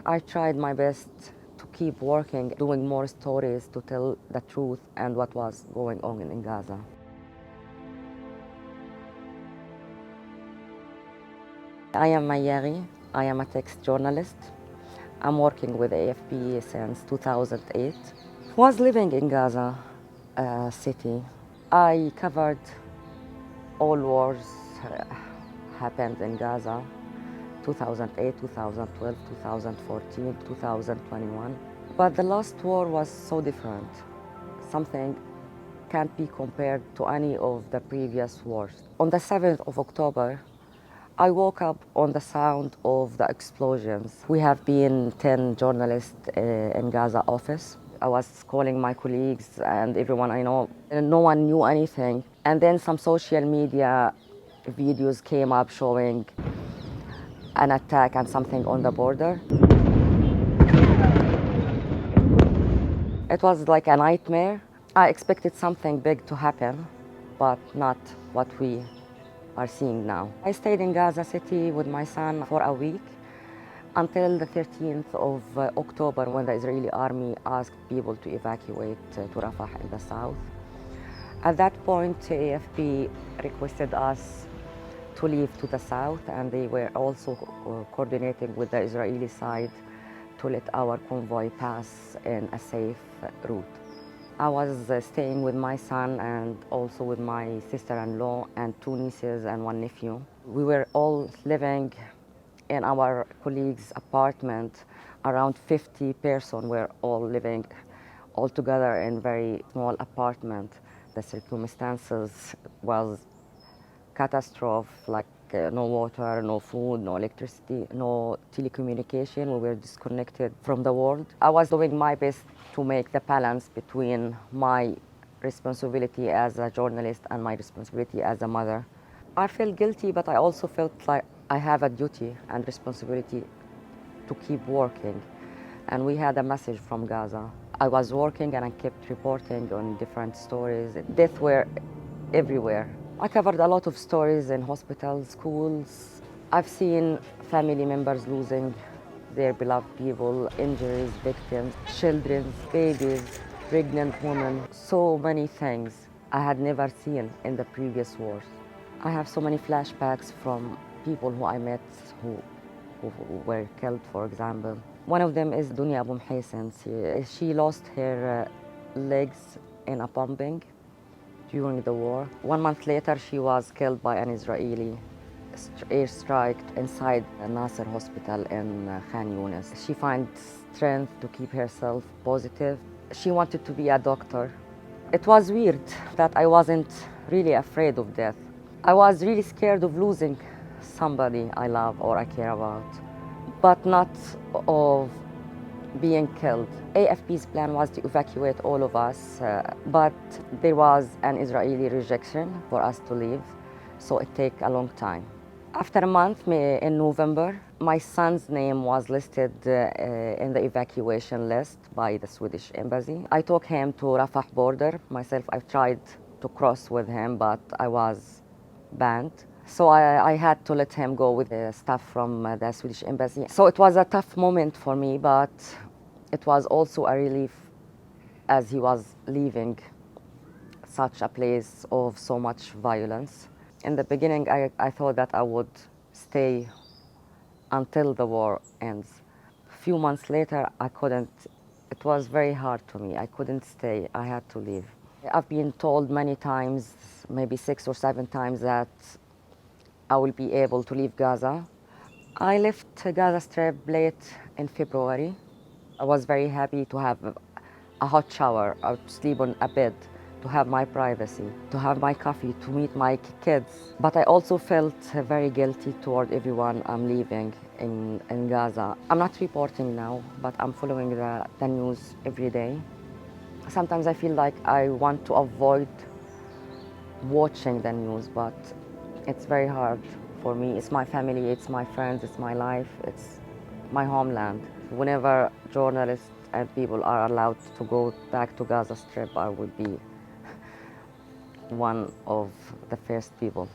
I tried my best to keep working, doing more stories to tell the truth and what was going on in Gaza. I am Mai Yaghi. I am a text journalist. I'm working with AFP since 2008. Was living in Gaza city. I covered all wars happened in Gaza, 2008, 2012, 2014, 2021. But the last war was so different. Something can't be compared to any of the previous wars. On the 7th of October, I woke up on the sound of the explosions. We have been 10 journalists in Gaza office. I was calling my colleagues and everyone I know, and no one knew anything. And then some social media videos came up showing an attack and something on the border. It was like a nightmare. I expected something big to happen, but not what we are seeing now. I stayed in Gaza City with my son for a week until the 13th of October, when the Israeli army asked people to evacuate to Rafah in the south. At that point, AFP requested us to leave to the south, and they were also coordinating with the Israeli side to let our convoy pass in a safe route. I was staying with my son and also with my sister-in-law and 2 nieces and 1 nephew. We were all living in our colleague's apartment. Around 50 persons were all living all together in very small apartment. The circumstances was catastrophe, like no water, no food, no electricity, no telecommunication. We were disconnected from the world. I was doing my best to make the balance between my responsibility as a journalist and my responsibility as a mother. I felt guilty, but I also felt like I have a duty and responsibility to keep working. And we had a message from Gaza. I was working and I kept reporting on different stories. Death were everywhere. I covered a lot of stories in hospitals, schools. I've seen family members losing their beloved people, injuries, victims, children, babies, pregnant women. So many things I had never seen in the previous wars. I have so many flashbacks from people who I met who were killed, for example. One of them is Dunya Abu Mhaysin. She lost her legs in a bombing during the war. 1 month later, she was killed by an Israeli airstrike inside a Nasser hospital in Khan Yunis. She finds strength to keep herself positive. She wanted to be a doctor. It was weird that I wasn't really afraid of death. I was really scared of losing somebody I love or I care about, but not of being killed. AFP's plan was to evacuate all of us, but there was an Israeli rejection for us to leave, so it took a long time. After a month, in November, my son's name was listed in the evacuation list by the Swedish embassy. I took him to Rafah border. Myself, I tried to cross with him, but I was banned. So I had to let him go with the staff from the Swedish embassy. So it was a tough moment for me, but it was also a relief as he was leaving such a place of so much violence. In the beginning, I thought that I would stay until the war ends. A few months later, I couldn't. It was very hard to me. I couldn't stay. I had to leave. I've been told many times, maybe 6 or 7 times, that I will be able to leave Gaza. I left Gaza Strip late in February. I was very happy to have a hot shower, to sleep on a bed, to have my privacy, to have my coffee, to meet my kids. But I also felt very guilty toward everyone I'm leaving in Gaza. I'm not reporting now, but I'm following the news every day. Sometimes I feel like I want to avoid watching the news, but it's very hard for me. It's my family, it's my friends, it's my life, it's my homeland. Whenever journalists and people are allowed to go back to Gaza Strip, I will be one of the first people.